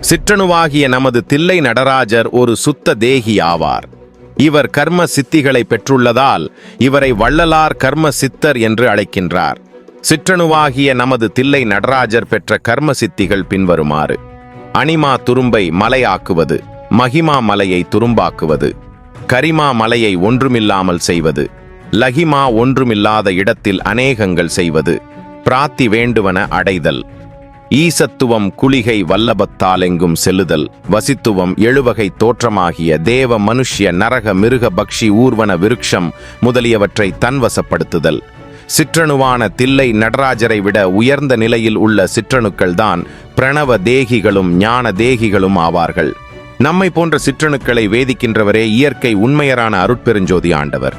சிற்றணுவாகிய நமது தில்லை நடராஜர் ஒரு சுத்த தேகி ஆவார். இவர் கர்ம சித்திகளை பெற்றுள்ளதால் இவரை வள்ளலார் கர்ம சித்தர் என்று அழைக்கின்றார். சிற்றணுவாகிய நமது தில்லை நடராஜர் பெற்ற கர்ம சித்திகள் பின்வருமாறு: அணிமா துரும்பை மலையாக்குவது, மகிமா மலையை துரும்பாக்குவது, கரிமா மலையை ஒன்றுமில்லாமல் செய்வது, லகிமா ஒன்றுமில்லாத இடத்தில் அநேகங்கள் செய்வது, பிராத்தி வேண்டுவன அடைதல், ஈசத்துவம் குளிகை வல்லபத்தாலெங்கும் செல்லுதல், வசித்துவம் எழுவகை தோற்றமாகிய தேவ மனுஷ்ய நரக மிருக பக்ஷி ஊர்வன விருட்சம் முதலியவற்றை தன்வசப்படுத்துதல். சிற்றணுவான தில்லை நடராஜரை விட உயர்ந்த நிலையில் உள்ள சிற்றணுக்கள்தான் பிரணவ தேகிகளும் ஞான தேகிகளும் ஆவார்கள். நம்மை போன்ற சிற்றணுக்களை வேதிக்கின்றவரே இயற்கை உண்மையரான அருட்பெருஞ்சோதி ஆண்டவர்.